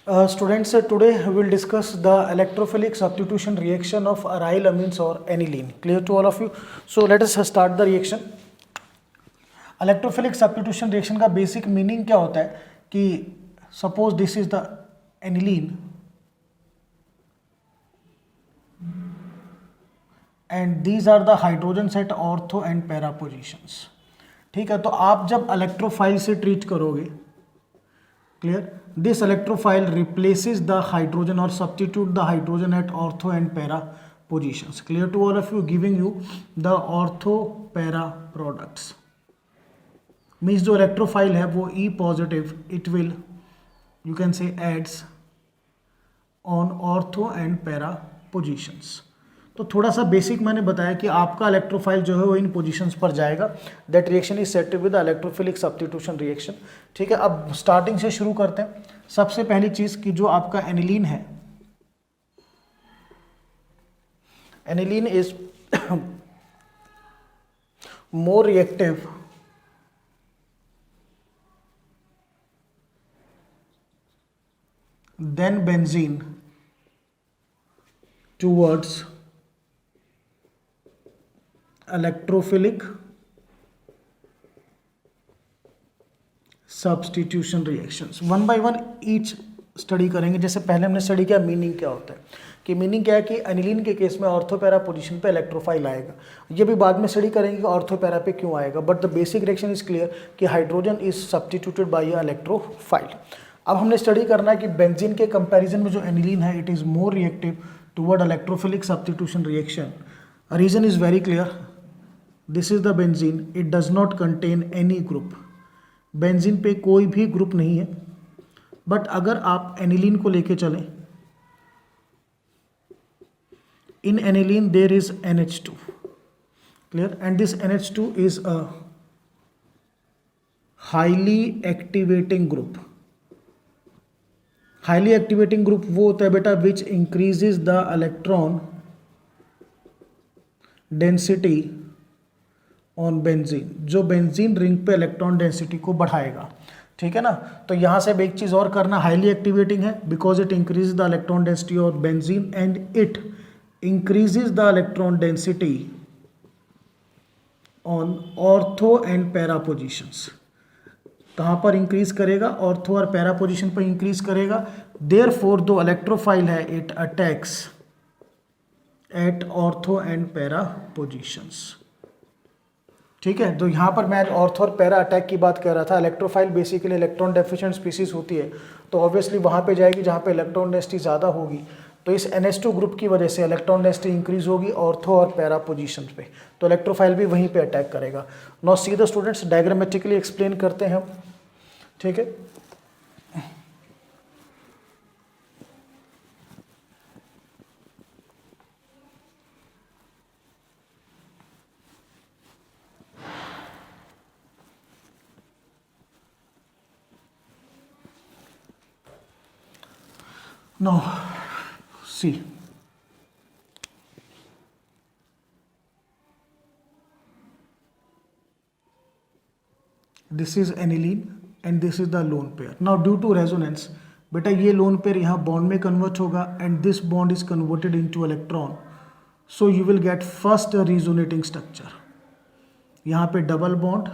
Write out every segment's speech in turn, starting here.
Students, today we will discuss the electrophilic substitution reaction of aryl amines or aniline. Clear to all of you? So let us start the reaction. Electrophilic substitution reaction का basic meaning क्या होता है कि suppose this is the aniline and these are the hydrogens at ortho and para positions. ठीक है, तो आप जब इलेक्ट्रोफाइल से ट्रीट करोगे, clear, this electrophile replaces the hydrogen or substitute the hydrogen at ortho and para positions. Clear to all of you, giving you the ortho para products. Means जो electrophile है वो E positive, it will, you can say, adds on ortho and para positions. तो थोड़ा सा basic मैंने बताया कि आपका इलेक्ट्रोफाइल जो है वो इन पोजीशंस पर जाएगा. That reaction is said to be the electrophilic substitution reaction. ठीक है, अब स्टार्टिंग से शुरू करते हैं. सबसे पहली चीज कि जो आपका एनिलीन है, aniline is more reactive than benzene towards electrophilic substitution reactions. One by one each study करेंगे. जैसे पहले हमने स्टडी किया मीनिंग क्या होता है, कि मीनिंग क्या है कि एनिलीन के केस में ऑर्थोपैरा पोजीशन पे इलेक्ट्रोफाइल आएगा. ये भी बाद में स्टडी करेंगे कि ऑर्थोपैरा पे क्यों आएगा, but the basic reaction is clear कि hydrogen is substituted by a electrophile. अब हमने स्टडी करना है कि बेंजीन के कंपैरिजन में जो एनिलीन है it is more reactive toward electrophilic substitution reaction. Reason is very clear. This is the benzene, it does not contain any group. Benzene पे कोई भी ग्रुप नहीं है. बट अगर आप एनिलीन को लेके चलें, in aniline there is NH2, clear, and this NH2 is a highly activating group. Highly activating group वो होता है बेटा which increases the electron density on benzene, जो बेंजीन रिंग पे इलेक्ट्रॉन डेंसिटी को बढ़ाएगा. ठीक है ना. तो यहां से अब एक चीज और करना, हाईली एक्टिवेटिंग है because it increase the electron density of benzene and it increases the electron density on ortho and para positions. कहां पर इंक्रीज करेगा, ऑर्थो और पैरा पोजिशन पर इंक्रीज करेगा. देयरफॉर दो इलेक्ट्रोफाइल है it attacks at ortho and para positions. ठीक है, तो यहाँ पर मैं ऑर्थो और पैरा अटैक की बात कर रहा था. Electrophile basically electron deficient species होती है, तो ऑब्वियसली वहाँ पे जाएगी जहाँ पे इलेक्ट्रॉन डेंसिटी ज़्यादा होगी. तो इस NH2 ग्रुप की वजह से इलेक्ट्रॉन डेंसिटी इंक्रीज होगी ऑर्थो और पैरा पोजीशन पे, तो इलेक्ट्रोफाइल भी वहीं पे अटैक करेगा. Now see the students, diagrammatically explain करते हैं हम. ठीक है, now see, this is aniline and this is the lone pair. Now due to resonance, बेटा ये लोन पेयर यहाँ बॉन्ड में कन्वर्ट होगा and this bond is converted into electron, so you will get first resonating structure. यहाँ पे double bond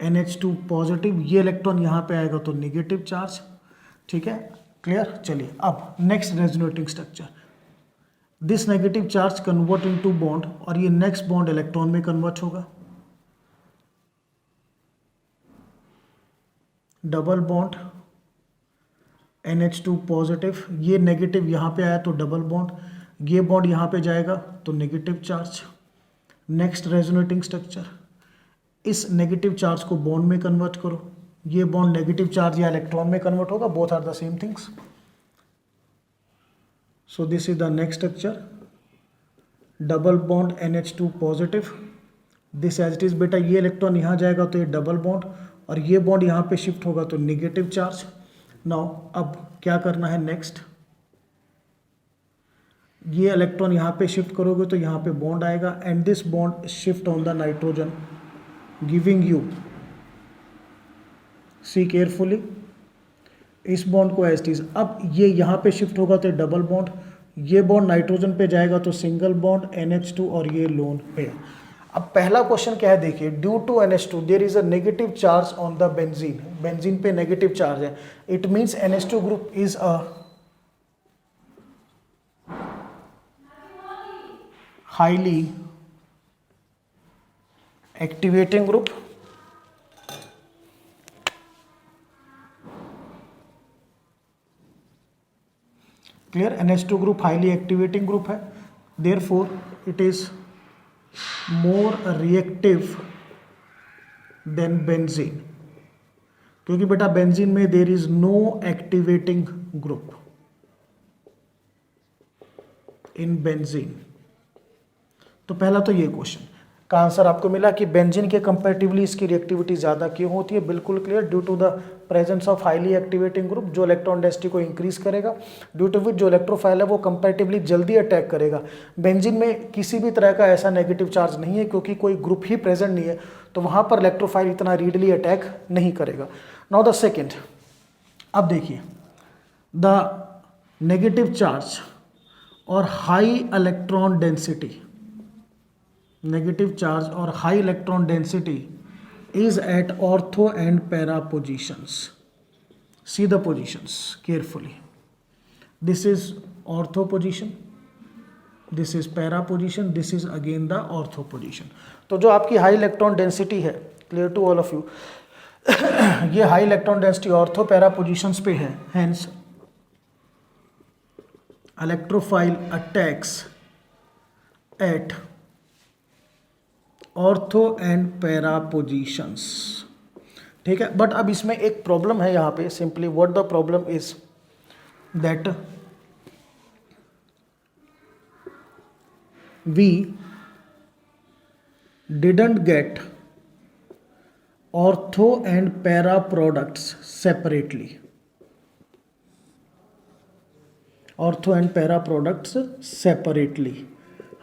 NH2 positive, ये electron यहाँ पे आएगा तो नेगेटिव चार्ज. ठीक है, क्लियर. चलिए अब next resonating structure, this negative charge convert into bond और ये नेक्स्ट बॉन्ड इलेक्ट्रॉन में कन्वर्ट होगा. डबल बॉन्ड NH2 पॉजिटिव, ये नेगेटिव यहाँ पे आया तो डबल बॉन्ड, ये बॉन्ड यहाँ पे जाएगा तो negative charge. Next resonating structure, इस नेगेटिव चार्ज को बॉन्ड में कन्वर्ट करो, ये बॉन्ड नेगेटिव चार्ज या इलेक्ट्रॉन में कन्वर्ट होगा. Both are the same things. So this is the next structure, double bond NH2 positive, this as it is. बेटा ये इलेक्ट्रॉन यहाँ जाएगा तो ये डबल बॉन्ड और ये बॉन्ड यहाँ पे शिफ्ट होगा तो नेगेटिव चार्ज. नाउ अब क्या करना है नेक्स्ट, ये इलेक्ट्रॉन यहाँ पे शिफ्ट करोगे तो यहाँ पे बॉन्ड आएगा and this bond shift on the nitrogen giving you, see carefully, इस बॉन्ड को एज इट। अब ये यहाँ पे शिफ्ट होगा तो डबल बॉन्ड, ये बॉन्ड नाइट्रोजन पे जाएगा तो सिंगल बॉन्ड NH2 और ये लोन पेयर। अब पहला क्वेश्चन क्या है देखिए, due to NH2 there is a negative charge on the benzene, benzene पे नेगेटिव चार्ज है, it means NH2 group is a highly activating group, clear. NH2 group highly activating group है, therefore it is more reactive than benzene, क्योंकि बेटा benzene में there is no activating group in benzene. तो पहला तो ये question का answer आपको मिला कि बेंजीन के कंपैरेटिवली इसकी रिएक्टिविटी ज़्यादा क्यों होती है, बिल्कुल clear, due to the presence of highly activating group जो इलेक्ट्रॉन डेंसिटी को इंक्रीज करेगा, ड्यू टू विच जो इलेक्ट्रोफाइल है वो कंपैरेटिवली जल्दी अटैक करेगा। बेंजीन में किसी भी तरह का ऐसा नेगेटिव चार्ज नहीं है क्योंकि कोई ग्रुप ही प्रेजेंट नहीं है, तो वहाँ पर इलेक्ट्रोफाइल इतना रीडली अटैक नहीं करेगा। नाउ द सेकेंड, अब देखिए द नेगेटिव चार्ज और high electron density, negative charge और high electron density is at ortho and para positions. See the positions carefully. This is ortho position, this is para position, this is again the ortho position. तो जो आपकी high electron density है, clear to all of you, ये high electron density ortho para positions पे है, hence electrophile attacks at ortho and para positions, ठीक है। But अब इसमें एक प्रॉब्लम है यहाँ पे, simply what the problem is that we didn't get ortho and para products separately, ortho and para products separately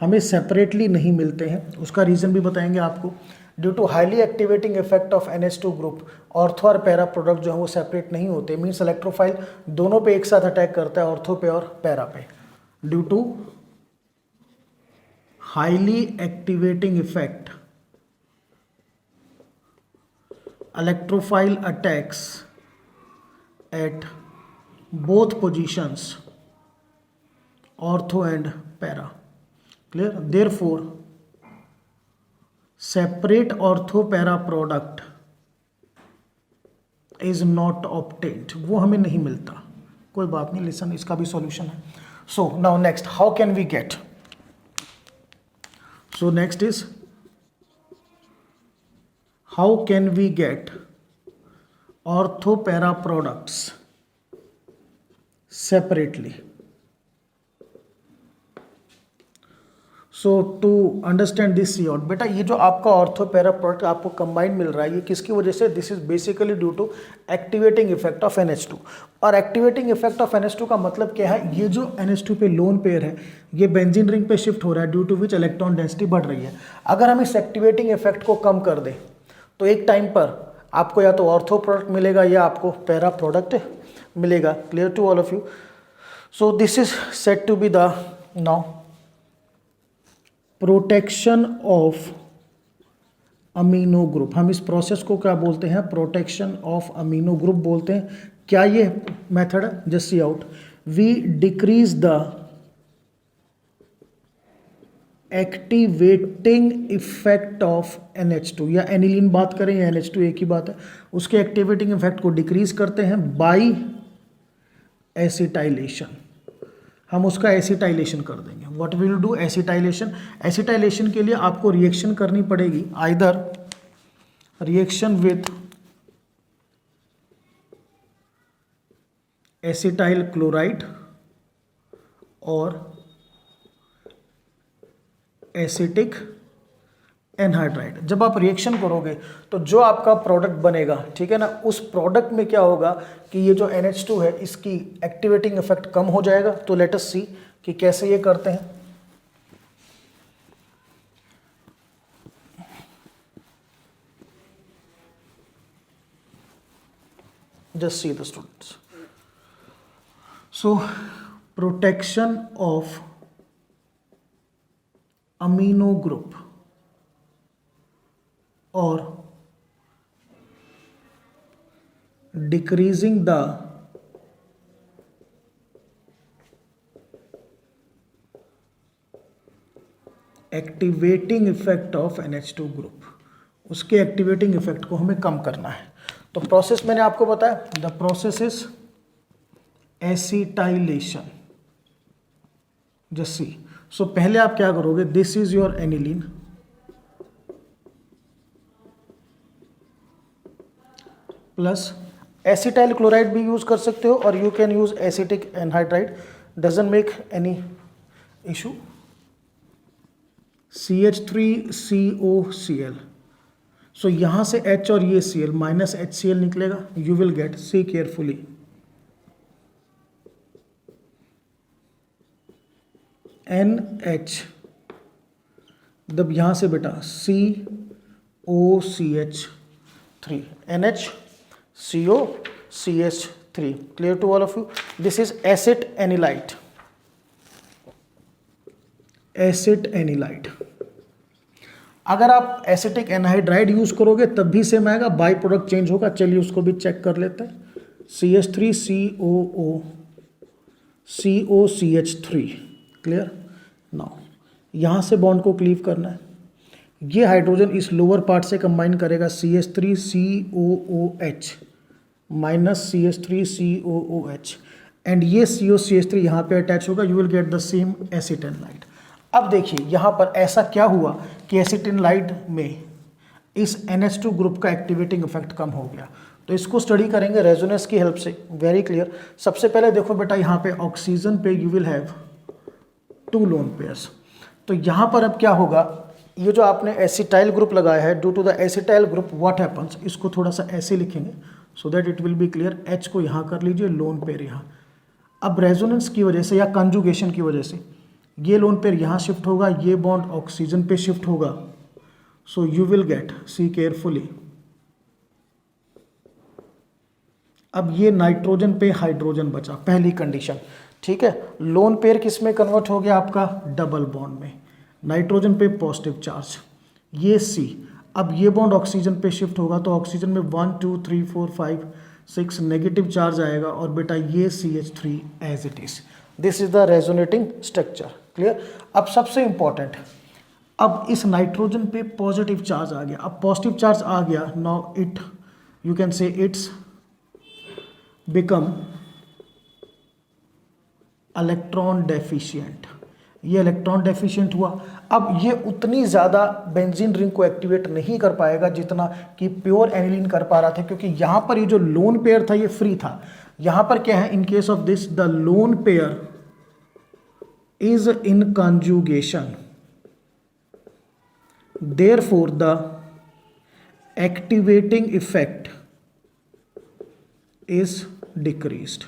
हमें सेपरेटली नहीं मिलते हैं। उसका रीज़न भी बताएंगे आपको। Due to highly activating effect of NH2 group ortho और पैरा प्रोडक्ट जो है वो सेपरेट नहीं होते, मीन्स इलेक्ट्रोफाइल दोनों पे एक साथ अटैक करता है, ऑर्थो पे और पैरा पे। Due to highly activating effect electrophile attacks at both positions ortho and para, clear, therefore separate ortho para product is not obtained, वो हमें नहीं मिलता। कोई बात नहीं, लिसन, इसका भी सॉल्यूशन है। So now next, how can we get, so next is how can we get ortho para products separately. So to understand this see out, बेटा ये जो आपका ऑर्थो पैरा प्रोडक्ट आपको कंबाइन मिल रहा है, ये किसकी वजह से, this is basically due to activating effect of NH2। और एक्टिवेटिंग इफेक्ट ऑफ NH2 का मतलब क्या है, ये जो NH2 पे लोन पेयर है ये बेंजीन रिंग पे शिफ्ट हो रहा है, due to which electron density बढ़ रही है। अगर हम इस एक्टिवेटिंग इफेक्ट को कम कर दें तो एक टाइम पर आपको या तो ऑर्थो प्रोडक्ट मिलेगा या आपको पैरा प्रोडक्ट मिलेगा, clear to all of you. So this is set to be the now protection of amino group. हम इस प्रोसेस को क्या बोलते हैं, प्रोटेक्शन ऑफ अमीनो ग्रुप बोलते हैं। क्या ये मेथड है, just see out, we decrease the activating effect of NH2, या एनिलीन बात करें या NH2 एक ही बात है, उसके एक्टिवेटिंग इफेक्ट को डिक्रीज करते हैं बाय एसिटाइलेशन। हम उसका एसिटाइलेशन कर देंगे। What will do, acetylation. Acetylation के लिए आपको रिएक्शन करनी पड़ेगी, either reaction with acetyl chloride और एसिटिक एनहाइड्राइड। जब आप रिएक्शन करोगे तो जो आपका प्रोडक्ट बनेगा, ठीक है ना, उस प्रोडक्ट में क्या होगा कि ये जो NH2 है इसकी एक्टिवेटिंग इफेक्ट कम हो जाएगा। तो लेट अस सी कि कैसे ये करते हैं। Just see the students, so protection of amino group और decreasing the activating effect of NH2 group, उसके एक्टिवेटिंग इफेक्ट को हमें कम करना है। तो प्रोसेस मैंने आपको बताया, the process is acetylation. Just see, so पहले आप क्या करोगे, this is your aniline, plus acetyl chloride भी यूज कर सकते हो और you can use acetic anhydride, doesn't make any issue. CH3COCl, so यहां से H और ये Cl माइनस HCl निकलेगा, you will get, see carefully, NH, जब यहां से बेटा COCH3, NHCOCH3, clear to all of you? This is acid anilide, acid anilide. अगर आप एसिटिक एनहाइड्राइड यूज करोगे तब भी सेम आएगा, बाई प्रोडक्ट चेंज होगा। चलिए उसको भी चेक कर लेते हैं। CH3COOCOCH3, clear. नाउ यहां से बॉन्ड को क्लीव करना है, ये हाइड्रोजन इस लोअर पार्ट से कंबाइन करेगा CH3COOH माइनस CH3COOH, एंड ये COCH3 यहां पे अटैच होगा, you will get the same acetanilide. अब देखिए यहां पर ऐसा क्या हुआ कि एसिटेनलाइड में इस NH2 ग्रुप का एक्टिवेटिंग इफेक्ट कम हो गया। तो इसको स्टडी करेंगे रेजोनेंस की हेल्प से, वेरी क्लियर। सबसे पहले देखो बेटा, यहां पे ऑक्सीजन पे you will have 2 lone pairs. तो यहां पर अब क्या होगा, ये जो आपने एसिटाइल ग्रुप लगाया है, due to the acetyl group what happens, इसको थोड़ा सा ऐसे लिखेंगे so that it will be clear. H को यहां कर लीजिए, लोन पेयर यहां। अब रेजोनेंस की वजह से या कंजुगेशन की वजह से ये लोन पेयर यहां शिफ्ट होगा, ये बॉन्ड ऑक्सीजन पे शिफ्ट होगा, सो you will get, see carefully, अब ये नाइट्रोजन पे हाइड्रोजन बचा, पहली कंडीशन, ठीक है। लोन पेयर किस में कन्वर्ट हो गया आपका, डबल बॉन्ड में, नाइट्रोजन पे पॉजिटिव चार्ज, ये C। अब ये बॉन्ड ऑक्सीजन पे शिफ्ट होगा तो ऑक्सीजन में 1 2 3 4 5 6 नेगेटिव चार्ज आएगा, और बेटा ये CH3 as it is. This is the resonating structure, clear. अब सबसे इंपॉर्टेंट, अब इस नाइट्रोजन पे पॉजिटिव चार्ज आ गया। अब पॉजिटिव चार्ज आ गया, नाउ इट, यू कैन से इट्स बिकम इलेक्ट्रॉन डेफिशिएंट, ये इलेक्ट्रॉन डेफिशिएंट हुआ। अब ये उतनी ज़्यादा बेंजीन रिंग को एक्टिवेट नहीं कर पाएगा जितना कि प्योर एनिलीन कर पा रहा था, क्योंकि यहाँ पर ये जो लोन पेयर था ये फ्री था। यहाँ पर क्या है, इन case of this the lone pair is in conjugation, therefore the activating effect is decreased.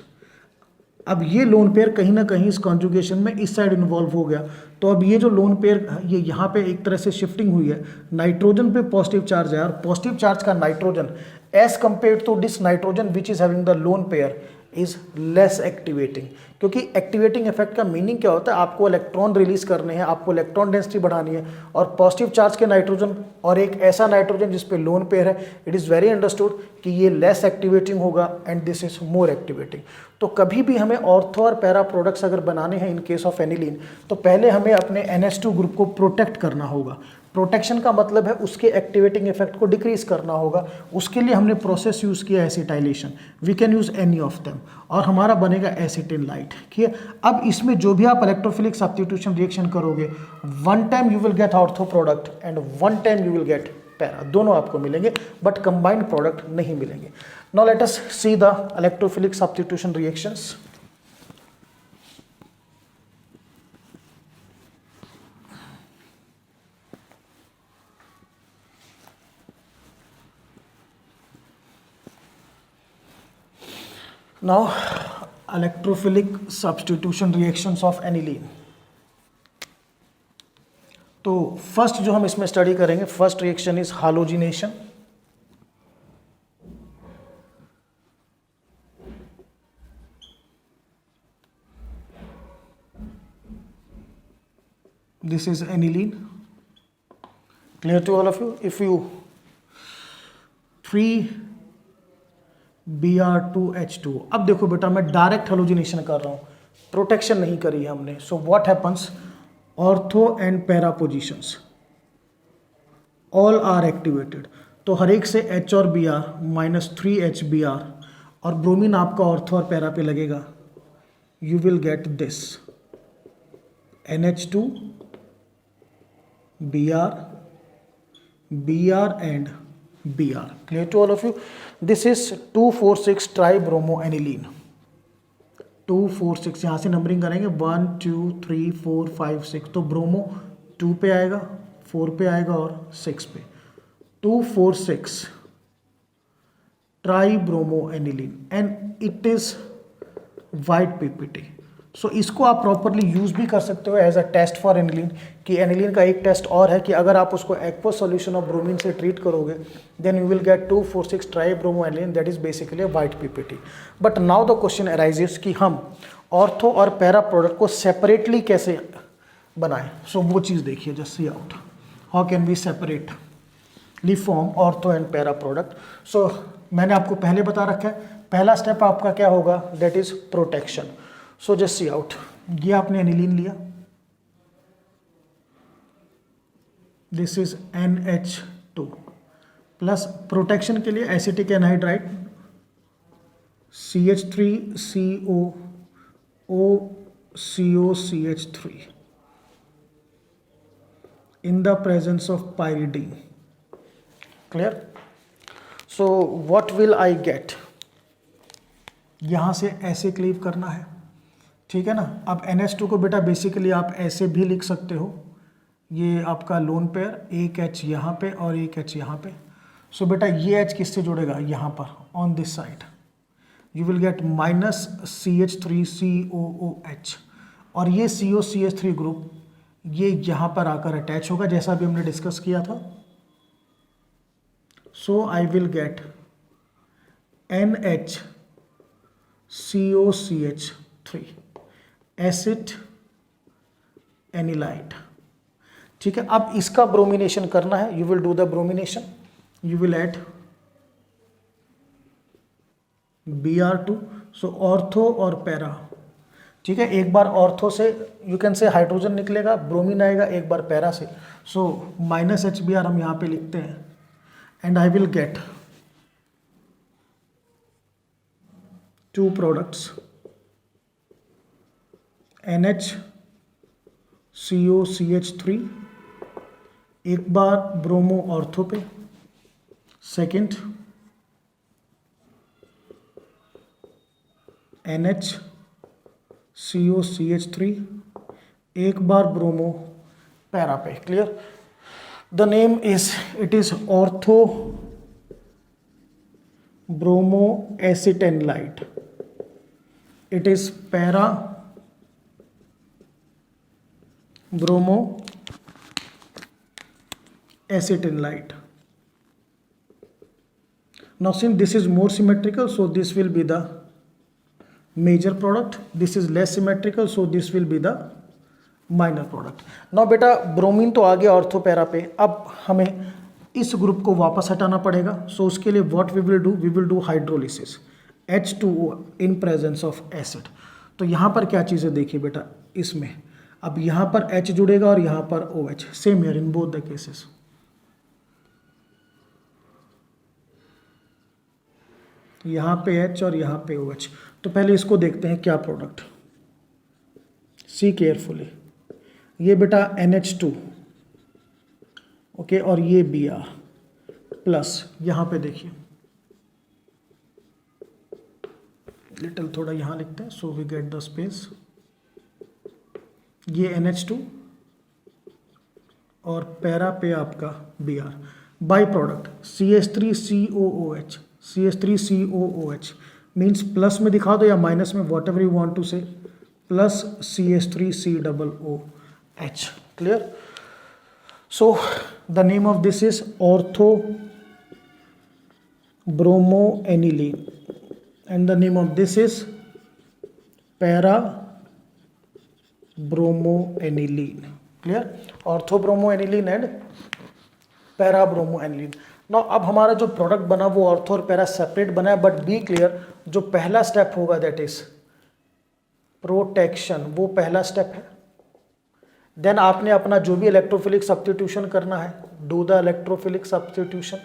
अब ये लोन पेयर कहीं ना कहीं इस कॉन्जुगेशन में इस साइड इन्वॉल्व हो गया, तो अब ये जो लोन पेयर ये यहाँ पे एक तरह से शिफ्टिंग हुई है, नाइट्रोजन पे पॉजिटिव चार्ज है, और पॉजिटिव चार्ज का nitrogen as compared to this nitrogen which is having the lone pair is less activating. क्योंकि एक्टिवेटिंग इफेक्ट का मीनिंग क्या होता है, आपको इलेक्ट्रॉन रिलीज करने हैं, आपको इलेक्ट्रॉन डेंसिटी बढ़ानी है, और पॉजिटिव चार्ज के नाइट्रोजन और एक ऐसा नाइट्रोजन जिस पे लोन पेयर है, इट इज़ वेरी अंडरस्टूड कि ये लेस एक्टिवेटिंग होगा and this is more activating. तो कभी भी हमें ऑर्थो और पैरा प्रोडक्ट्स अगर बनाने हैं इन केस ऑफ एनिलीन, तो पहले हमें अपने NH2 ग्रुप को प्रोटेक्ट करना होगा। प्रोटेक्शन का मतलब है उसके एक्टिवेटिंग इफेक्ट को डिक्रीज करना होगा। उसके लिए हमने प्रोसेस यूज किया acetylation, we can use any of them, और हमारा बनेगा एसिटिनलाइट, ठीक है। अब इसमें जो भी आप इलेक्ट्रोफिलिक सब्स्टिट्यूशन रिएक्शन करोगे, one time you will get ortho product and one time you will get para, दोनों आपको मिलेंगे, बट कंबाइंड प्रोडक्ट नहीं मिलेंगे। Now let us see the electrophilic substitution reactions. Now, electrophilic substitution reactions of aniline. तो first जो हम इसमें study करेंगे, first reaction is halogenation. this is aniline. Clear to all of you? If you 3Br2H2, अब देखो बेटा मैं direct halogenation कर रहा हूँ, प्रोटेक्शन नहीं करी है हमने. So what happens, ortho and para positions all are activated. तो हर एक से H और Br -3HBr और ब्रोमीन आपका ऑर्थो और पैरा पे लगेगा. You will get this NH2 Br, Br and Br. Clear to all of you? This is 2,4,6 tribromoaniline. 2,4,6 यहाँ से नंबरिंग करेंगे 1 2 3 4 5 6. तो ब्रोमो 2 पे आएगा, 4 पे आएगा और 6 पे. 2,4,6 tribromoaniline and it is white PPT. सो इसको आप प्रॉपरली यूज़ भी कर सकते हो as a test for aniline. कि एनिलीन का एक टेस्ट और है कि अगर आप उसको एक्वा सॉल्यूशन ऑफ ब्रोमीन से ट्रीट करोगे then you will get 2,4,6 tribromoaniline, that is basically white PPT. But now the question arises कि हम ऑर्थो और पैरा प्रोडक्ट को सेपरेटली कैसे बनाएं. सो वो चीज़ देखिए, just see out how can we separately form ortho and para product. So मैंने आपको पहले बता रखा है, पहला स्टेप आपका क्या होगा, that is protection. So just see out, ये आपने एनिलीन लिया, this is NH2 plus protection के लिए acetic anhydride CH3COOCOCH3 in the presence of pyridine. Clear? So what will I get? यहाँ से ऐसे क्लीव करना है, ठीक है ना. अब NH2 को बेटा बेसिकली आप ऐसे भी लिख सकते हो, ये आपका लोन पेयर, एक H यहाँ पे और एक H यहाँ पे. सो बेटा ये H किससे जुड़ेगा, यहाँ पर on this side you will gate -CH3COOH और ये COCH3 ग्रुप ये यहाँ पर आकर अटैच होगा जैसा भी हमने डिस्कस किया था. So I will get NHCOCH3 acetanilide. ठीक है, अब इसका ब्रोमिनेशन करना है. You will do the bromination, you will add Br2. So ortho और पैरा, ठीक है. एक बार ऑर्थो से यू कैन से हाइड्रोजन निकलेगा, ब्रोमीन आएगा, एक बार पैरा से. सो -HBr हम यहाँ पे लिखते हैं and I will get 2 products NHCOCH3, एक बार ब्रोमो ऑर्थो पे, सेकंड NHCOCH3, एक बार ब्रोमो पैरा पे. Clear? The name is, it is ortho bromo acetanilide, it is para bromo acetonite. Now since this is more symmetrical, so this will be the major product, this is less symmetrical, so this will be the minor product. Now बेटा bromine तो आ गया ortho para पे, अब हमें इस group को वापस हटाना पड़ेगा. सो उसके लिए what we will do, we will do hydrolysis H2O in presence of acid. तो यहाँ पर क्या चीज़ें देखिए बेटा इसमें, अब यहाँ पर H जुड़ेगा और यहाँ पर OH, same here in both the cases. यहाँ पे H और यहाँ पे OH. तो पहले इसको देखते हैं क्या प्रोडक्ट. सी केयरफुली, ये बेटा NH2 ओके और ये Br प्लस यहाँ पे देखिए लिटिल थोड़ा यहाँ लिखते हैं, so we get the space. ये NH2 और पैरा पे आपका Br. By product CH3COOH, CH3COOH means plus में दिखा दो या माइनस में, whatever you want to say, plus CH3COOH. Clear? So the name of this is ortho bromoaniline and the name of this is para bromoaniline. Clear, ortho bromo aniline and para bromo aniline. Now अब हमारा जो product बना वो ortho और para separate बना है, but B clear, जो पहला स्टेप होगा दैट इज प्रोटेक्शन, वो पहला स्टेप है। देन आपने अपना जो भी इलेक्ट्रोफिलिक सब्स्टिट्यूशन करना है, do the electrophilic substitution.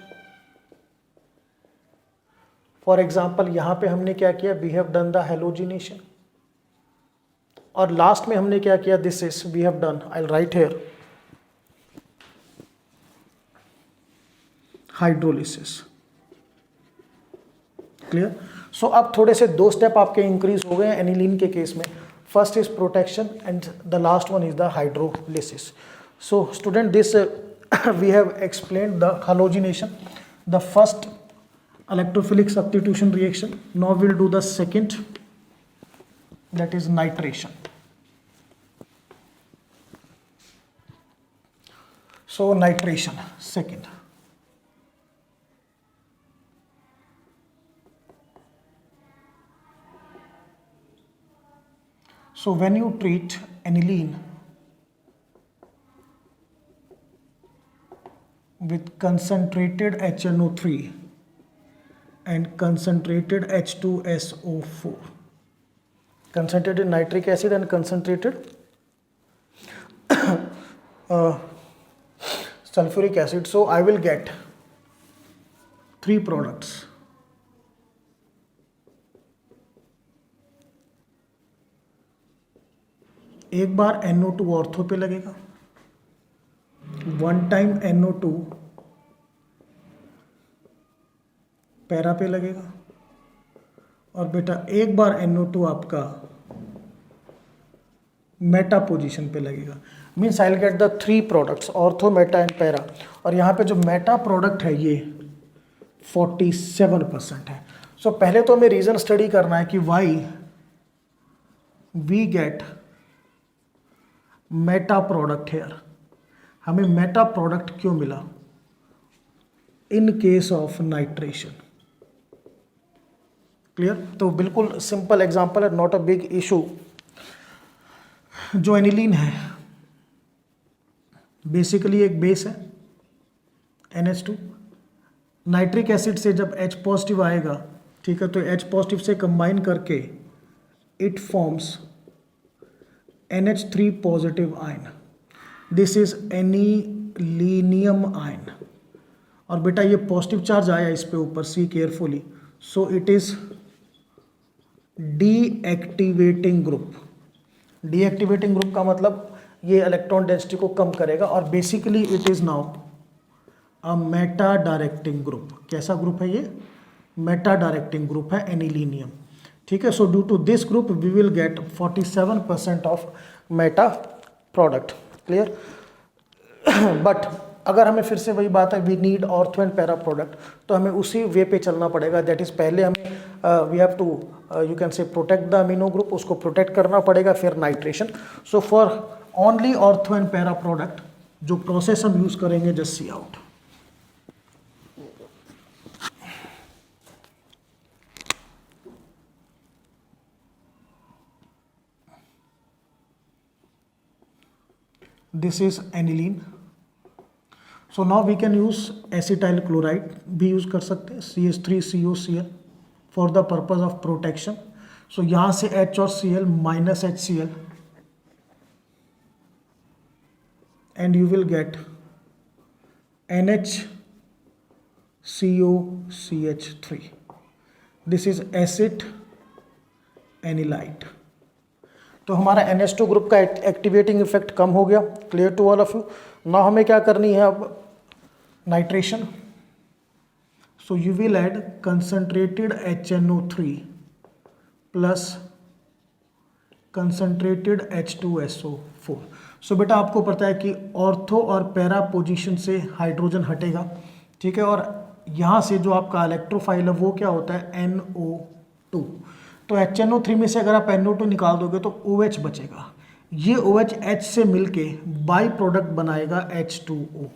For example यहां पे हमने क्या किया, we have done the halogenation, और लास्ट में हमने क्या किया, this is we have done, I will write here hydrolysis. Clear. So अब थोड़े से दो स्टेप आपके इंक्रीज हो गए हैं एनिलीन के केस में। First is protection and the last one is the hydrolysis. So student, this we have explained the halogenation, the first electrophilic substitution reaction. Now we'll do the second, that is nitration. So nitration second. So when you treat aniline with concentrated HNO3 and concentrated H2SO4, concentrated nitric acid and concentrated sulfuric acid, so I will get three products. एक बार NO2 ortho पे लगेगा, one time NO2 para पे लगेगा, और बेटा एक बार NO2 आपका Meta position पे लगेगा। Means I will get the three products, ortho, Meta and para. और यहाँ पे जो मेटा प्रोडक्ट है ये 47% है। सो पहले तो हमें रीजन स्टडी करना है कि why we get meta product here, हमें मेटा प्रोडक्ट क्यों मिला in case of nitration. Clear. तो बिल्कुल सिंपल एग्जांपल है, नॉट अ बिग इशू। जो एनिलीन है बेसिकली एक बेस है NH2, नाइट्रिक एसिड से जब H पॉजिटिव आएगा, ठीक है, तो H पॉजिटिव से कंबाइन करके it forms NH3 positive ion, this is anilinium ion. और बेटा ये पॉजिटिव चार्ज आया इस पे ऊपर, see carefully, so it is deactivating group. Deactivating group का मतलब ये इलेक्ट्रॉन डेंसिटी को कम करेगा, और basically it is now a meta directing group. कैसा ग्रुप है ये? मेटा डायरेक्टिंग ग्रुप है एनिलीनियम। ठीक है, so due to this group we will gate 47% of meta product. Clear. But अगर हमें फिर से वही बात है, we need ortho and para product, तो हमें उसी वे पे चलना पड़ेगा। दैट इज पहले हमें we have to you can say protect the amino group, उसको प्रोटेक्ट करना पड़ेगा, फिर nitration. So for only ortho and para product जो प्रोसेस हम यूज करेंगे, just see out. This is aniline. So now we can use acetyl chloride भी use कर सकते हैं, CH3COCl for the purpose of protection. So यहाँ से H और Cl minus HCl and you will get NHCOCH3. This is acid anilide. तो हमारा NH2 group का एक्टिवेटिंग इफेक्ट कम हो गया। Clear to all of you. ना हमें क्या करनी है अब? Nitration. So you will add concentrated HNO3 plus concentrated H2SO4। So बेटा आपको पता है कि ऑर्थो और पैरा पोजीशन से हाइड्रोजन हटेगा, ठीक है, और यहाँ से जो आपका इलेक्ट्रोफाइल है वो क्या होता है? NO2। तो HNO3 में से अगर आप NO2 निकाल दोगे तो OH बचेगा। ये OH H से मिलके बाई प्रोडक्ट बनाएगा H2O।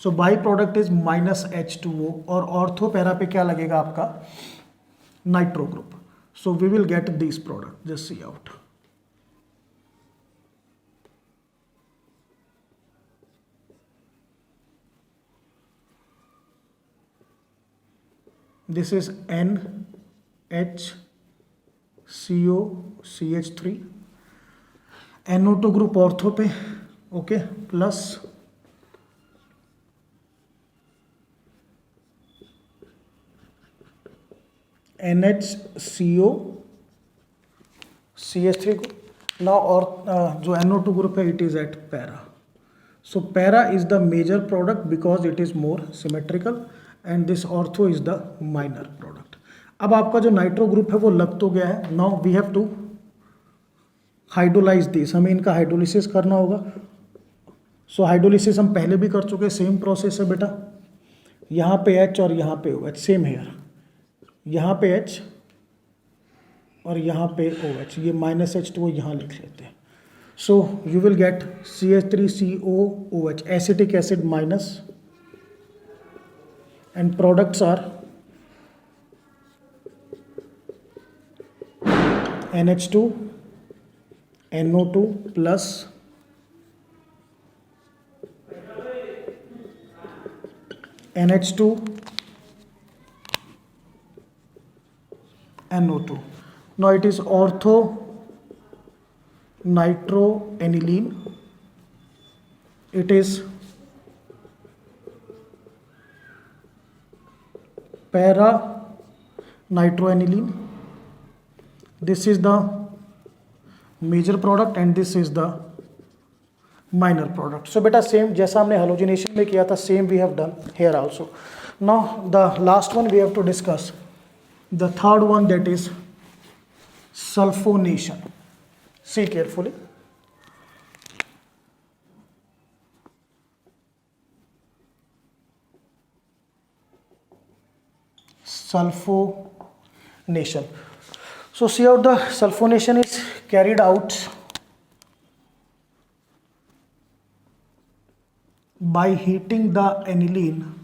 So by product is minus H2O, और ऑर्थो पैरा पे क्या लगेगा आपका? Nitro group. So we will get this product, just see out. This is NHCOCH3, NO2 group ortho पे, okay, plus NHCOCH3 group. Now और जो NO2 ग्रुप है, it is at para. So para is the major product because it is more symmetrical and this ortho is the minor product. अब आपका जो nitro group है वो लग तो गया है. Now we have to hydrolyse this, हमें इनका हाइड्रोलिसिस करना होगा. सो हाइड्रोलिसिस हम पहले भी कर चुके, सेम प्रोसेस है बेटा. यहाँ पे H और यहाँ पे OH, सेम हेयर. यहाँ पे H और यहाँ पे OH, ये -H2O यहाँ लिख लेते हैं. So you will get CH3COOH, acetic acid minus, and products are NH2, NO2 plus NH2, NO2. Now it is ortho nitroaniline. It is para nitroaniline. This is the major product and this is the minor product. So beta same जैसा हमने halogenation में किया था, same we have done here also. Now the last one we have to discuss, the third one, that is sulfonation. See carefully. Sulfonation. So see how the sulfonation is carried out by heating the aniline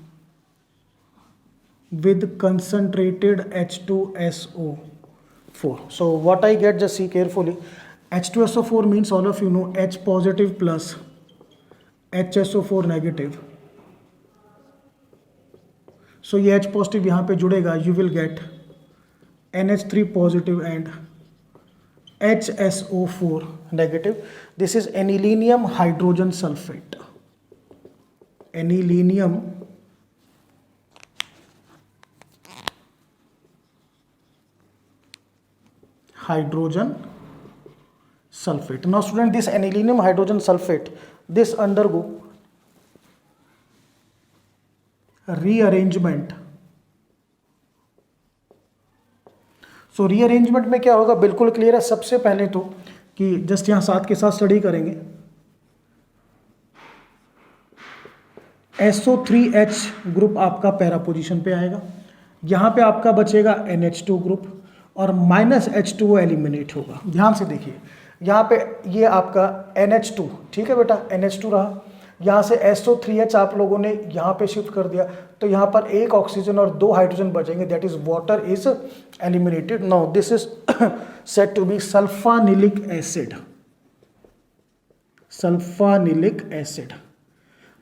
with concentrated H2SO4. So what I get, just see carefully. H2SO4 means all of you know H positive plus HSO4 negative. So ये H positive यहाँ पे जुड़ेगा, you will get NH3 positive and HSO4 negative. This is anilinium hydrogen sulfate. Anilinium hydrogen sulfate. Now student, this anilinium hydrogen sulfate, this undergo rearrangement. So rearrangement में क्या होगा, बिल्कुल clear है. सबसे पहले तो कि जस्ट यहाँ साथ के साथ स्टडी करेंगे. SO3H ग्रुप आपका पैरा पोजीशन पे आएगा. यहाँ पे आपका बचेगा NH2 ग्रुप और -H2O एलिमिनेट होगा. ध्यान से देखिए, यहाँ पे ये आपका NH2, ठीक है बेटा, NH2 रहा. यहाँ से SO3H आप लोगों ने यहाँ पे शिफ्ट कर दिया, तो यहाँ पर एक ऑक्सीजन और 2 हाइड्रोजन बचेंगे, that is water is eliminated. Now this is said to be sulphanilic acid. Sulphanilic acid.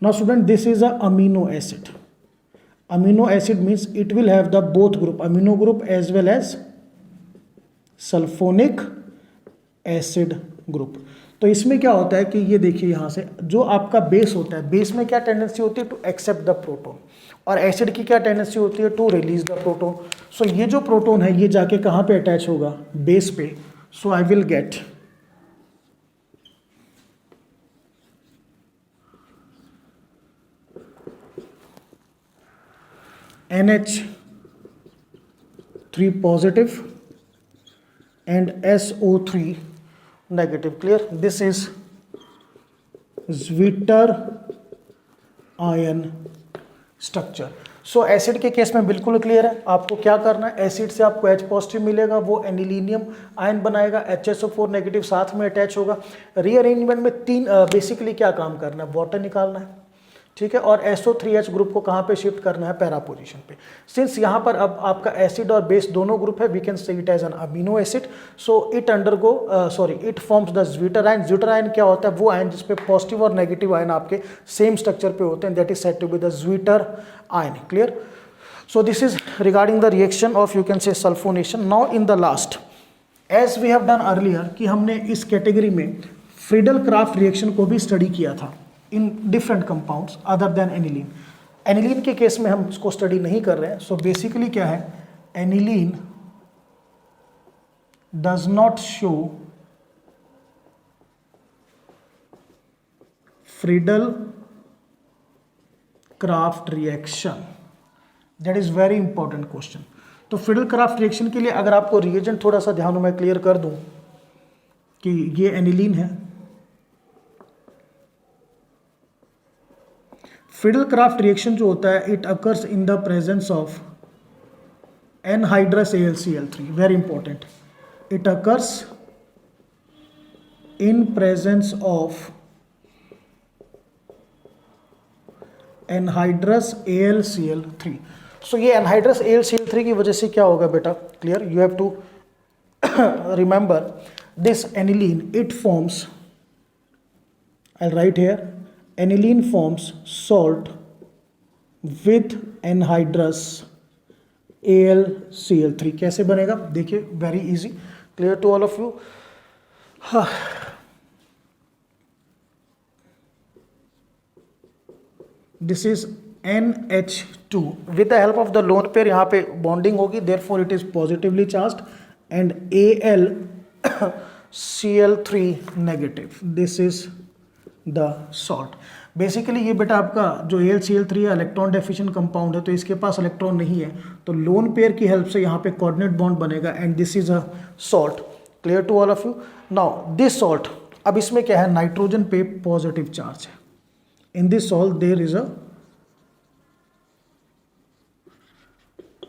Now student, this is a amino acid. Amino acid means it will have the both group, amino group as well as sulfonic acid group. तो इसमें क्या होता है कि ये देखिए, यहाँ से जो आपका बेस होता है, बेस में क्या टेंडेंसी होती है, टू एक्सेप्ट द प्रोटोन, और एसिड की क्या टेंडेंसी होती है, टू रिलीज द प्रोटोन. सो ये जो प्रोटोन है ये जाके कहाँ पे अटैच होगा, बेस पे. So I will get NH3 positive and SO3 negative. Clear? This is Zwitter ion structure. So acid के केस में बिल्कुल क्लियर है. आपको क्या करना है, एसिड से आपको H पॉजिटिव मिलेगा, वो एनिलीनियम आयन बनाएगा, HSO4 नेगेटिव साथ में अटैच होगा. रीअरेंजमेंट में 3 बेसिकली क्या काम करना है, वाटर निकालना है, ठीक है, और SO3H ग्रुप को कहाँ पे शिफ्ट करना है, पैरा पोजीशन पे. सिंस यहाँ पर अब आपका एसिड और बेस दोनों ग्रुप है, we can say it as an amino acid. So it it forms the zwitter ion. Zwitter ion क्या होता है, वो आयन जिसपे पॉजिटिव और नेगेटिव आयन आपके सेम स्ट्रक्चर पे होते हैं, that is said to be the zwitter ion. Clear? So this is regarding the reaction of, you can say, sulfonation. Now in the last, as we have done earlier, कि हमने इस category में Friedel Crafts reaction को भी study किया था in different compounds other than aniline. Aniline के case में हम इसको स्टडी नहीं कर रहे हैं. सो बेसिकली क्या है, aniline does not show Friedel Crafts reaction. That is very important question. तो फ्रीडल क्राफ्ट रिएक्शन के लिए अगर आपको रिएजेंट थोड़ा सा ध्यान में क्लियर कर दूं कि ये एनिलीन है. फ्रीडल क्राफ्ट रिएक्शन जो होता है, it occurs in the presence of anhydrous AlCl3. Very important. It occurs in presence of anhydrous AlCl3. सो ये एनहाइड्रस AlCl3 की वजह से क्या होगा बेटा, clear, you have to remember this aniline, it forms, I write here, aniline forms salt with anhydrous AlCl3. कैसे बनेगा देखिए, very easy, clear to all of you. This is NH2 with the help of the lone pair. यहाँ पे bonding होगी, therefore it is positively charged, and AlCl3 negative. This is the salt. Basically ये बेटा आपका जो AlCl3 है electron deficient compound है, तो इसके पास इलेक्ट्रॉन नहीं है, तो लोन पेयर की हेल्प से यहाँ पे कोऑर्डिनेट बॉन्ड बनेगा and this is a salt. Clear to all of you. Now this salt, अब इसमें क्या है, नाइट्रोजन पे पॉजिटिव चार्ज है. In this salt there is a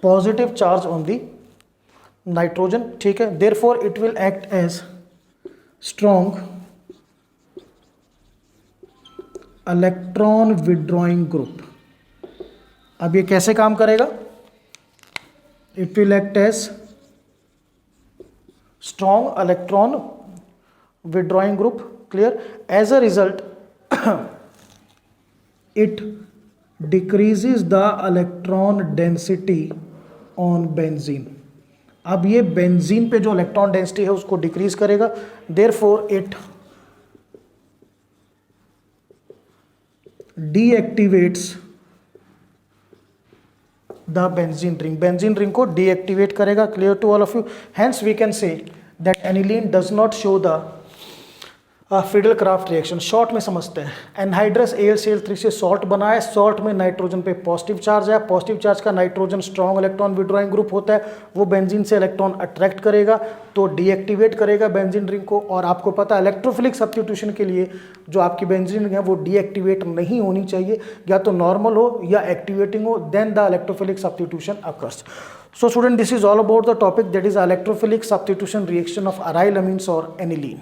positive charge on the nitrogen. ठीक है, therefore it will act as strong electron withdrawing group. अब ये कैसे काम करेगा, it will act as strong electron withdrawing group. Clear. As a result it decreases the electron density on benzene. अब ये benzene पे जो इलेक्ट्रॉन डेंसिटी है उसको डिक्रीज करेगा, therefore it deactivates the benzene ring. Benzene ring को deactivate करेगा. Clear to all of you. Hence we can say that aniline does not show the Friedel Crafts reaction. Short में समझते हैं, anhydrous AlCl3 से salt बना है, salt में nitrogen पे पॉजिटिव चार्ज है, पॉजिटिव चार्ज का nitrogen strong electron withdrawing group होता है, वो बेंजीन से इलेक्ट्रॉन अट्रैक्ट करेगा तो डीएक्टिवेट करेगा बेंजीन रिंग को. और आपको पता है इलेक्ट्रोफिलिक सब्स्टिट्यूशन के लिए जो आपकी बेंजीन रिंग है वो डीएक्टिवेट नहीं होनी चाहिए, या तो नॉर्मल हो या एक्टिवेटिंग हो, then the electrophilic substitution occurs. So student, this is all about the topic, that is electrophilic substitution reaction of aryl amines or aniline.